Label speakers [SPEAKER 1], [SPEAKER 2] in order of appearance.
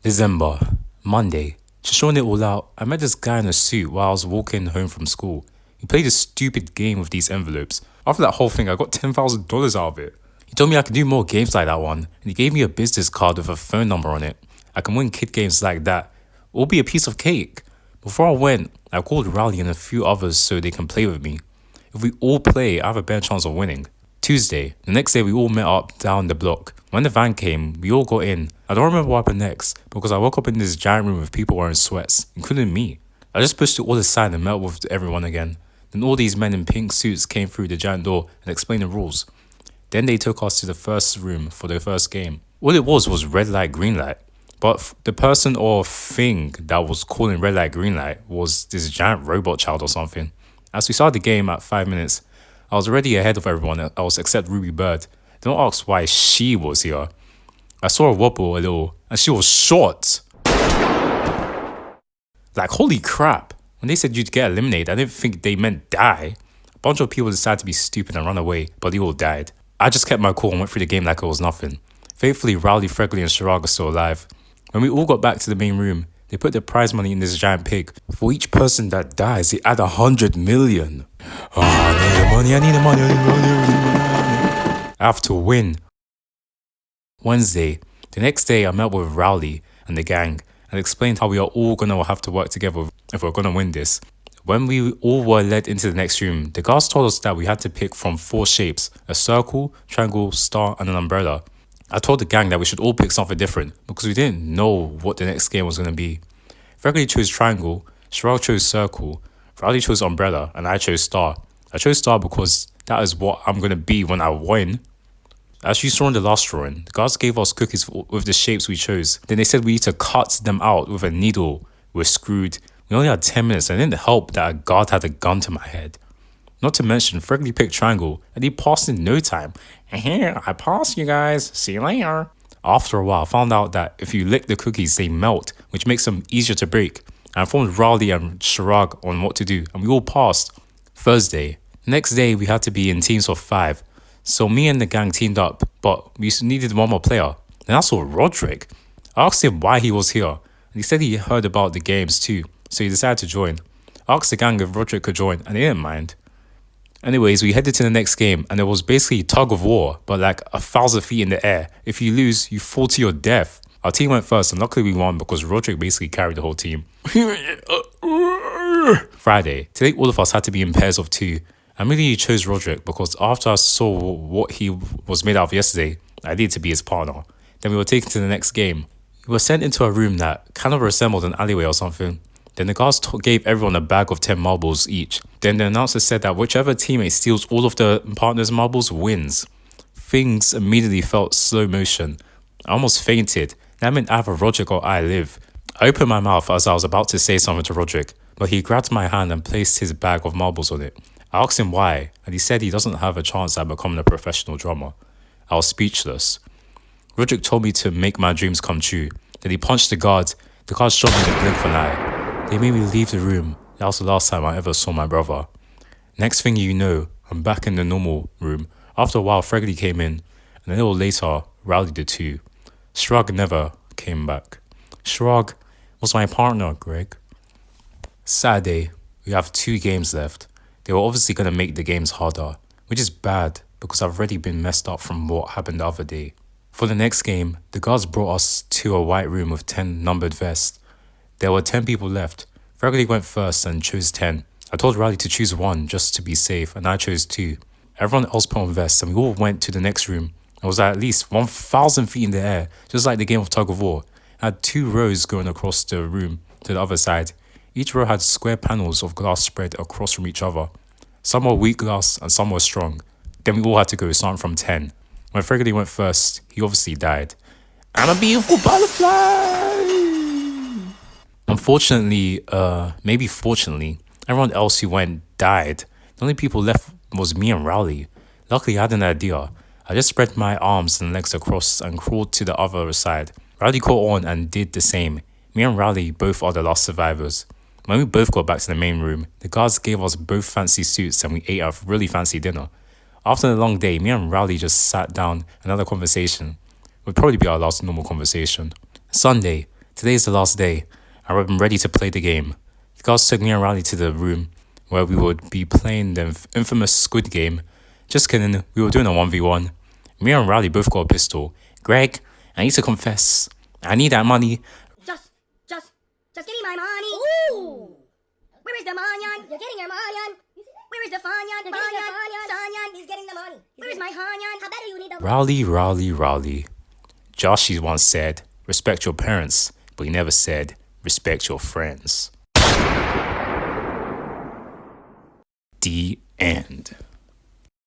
[SPEAKER 1] December, Monday. Just showing it all out, I met this guy in a suit while I was walking home from school. He played a stupid game with these envelopes. After that whole thing, I got $10,000 out of it. He told me I could do more games like that one, and he gave me a business card with a phone number on it. I can win kid games like that. It will be a piece of cake. Before I went, I called Rowley and a few others so they can play with me. If we all play, I have a better chance of winning. Tuesday, the next day we all met up down the block. When the van came, we all got in. I don't remember what happened next because I woke up in this giant room with people wearing sweats, including me. I just pushed it all aside and met with everyone again. Then all these men in pink suits came through the giant door and explained the rules. Then they took us to the first room for the first game. All it was red light, green light. But the person or thing that was calling red light, green light was this giant robot child or something. As we started the game at 5 minutes, I was already ahead of everyone else except Ruby Bird. Don't ask why she was here. I saw her wobble a little, and she was short. Like, holy crap. When they said you'd get eliminated, I didn't think they meant die. A bunch of people decided to be stupid and run away, but they all died. I just kept my cool and went through the game like it was nothing. Thankfully, Rowley, Fregley, and Shirag are still alive. When we all got back to the main room, they put the prize money in this giant pig. For each person that dies, they add 100 million. Oh, I need the money. I have to win. Wednesday. The next day, I met with Rowley and the gang and explained how we are all going to have to work together if we're going to win this. When we all were led into the next room, the guards told us that we had to pick from 4 shapes: a circle, triangle, star, and an umbrella. I told the gang that we should all pick something different because we didn't know what the next game was going to be. Fregley chose triangle, Shirag chose circle, Rowley chose umbrella, and I chose star. I chose star because that is what I'm going to be when I win. As you saw in the last drawing, the guards gave us cookies with the shapes we chose. Then they said we need to cut them out with a needle. We're screwed. We only had 10 minutes and it didn't help that a guard had a gun to my head. Not to mention, Fregley picked triangle and he passed in no time. Here, I passed you guys. See you later. After a while, I found out that if you lick the cookies, they melt, which makes them easier to break. I informed Rowley and Shirag on what to do, and we all passed. Thursday. The next day, we had to be in teams of 5. So me and the gang teamed up, but we needed one more player. Then I saw Roderick. I asked him why he was here, and he said he heard about the games too, so he decided to join. I asked the gang if Roderick could join, and they didn't mind. Anyways, we headed to the next game, and it was basically tug of war, but like 1,000 feet in the air. If you lose, you fall to your death. Our team went first, and luckily we won because Roderick basically carried the whole team. Friday. Today, all of us had to be in pairs of 2. I immediately chose Roderick because after I saw what he was made out of yesterday, I needed to be his partner. Then we were taken to the next game. We were sent into a room that kind of resembled an alleyway or something. Then the guards gave everyone a bag of 10 marbles each. Then the announcer said that whichever teammate steals all of the partner's marbles wins. Things immediately felt slow motion. I almost fainted. That meant either Roderick or I live. I opened my mouth as I was about to say something to Roderick, but he grabbed my hand and placed his bag of marbles on it. I asked him why, and he said he doesn't have a chance at becoming a professional drummer. I was speechless. Roderick told me to make my dreams come true. Then he punched the guard. The guard shot me in the blink of an eye. They made me leave the room. That was the last time I ever saw my brother. Next thing you know, I'm back in the normal room. After a while, Fregley came in, and a little later, Rowley did too. Shirag never came back. Shirag was my partner, Greg. Saturday, we have 2 games left. They were obviously going to make the games harder, which is bad because I've already been messed up from what happened the other day. For the next game, the guards brought us to a white room with 10 numbered vests. There were 10 people left. Fregley went first and chose 10. I told Rowley to choose 1 just to be safe, and I chose 2. Everyone else put on vests, and we all went to the next room. It was at least 1,000 feet in the air, just like the game of tug of war. I had 2 rows going across the room to the other side. Each row had square panels of glass spread across from each other. Some were weak glass and some were strong. Then we all had to go, starting from 10. When Fregley went first, he obviously died. I'm a beautiful butterfly! Unfortunately, maybe fortunately, everyone else who went died. The only people left was me and Rowley. Luckily, I had an idea. I just spread my arms and legs across and crawled to the other side. Rowley caught on and did the same. Me and Rowley both are the last survivors. When we both got back to the main room, the guards gave us both fancy suits and we ate a really fancy dinner. After the long day, me and Rowley just sat down and had a conversation. It would probably be our last normal conversation. Sunday. Today is the last day. I'm ready to play the game. The guards took me and Riley to the room where we would be playing the infamous Squid game. Just kidding, we were doing a 1v1. Me and Riley both got a pistol. Greg, I need to confess. I need that money.
[SPEAKER 2] Just give me my money. Ooh. Where is the manyan? You're getting your manyan. Where is the fanyan? Sanyan. He's getting the money. Where is my hanyan? How better you need the
[SPEAKER 1] Raleigh. Joshy once said, respect your parents, but he never said, respect your friends. The end.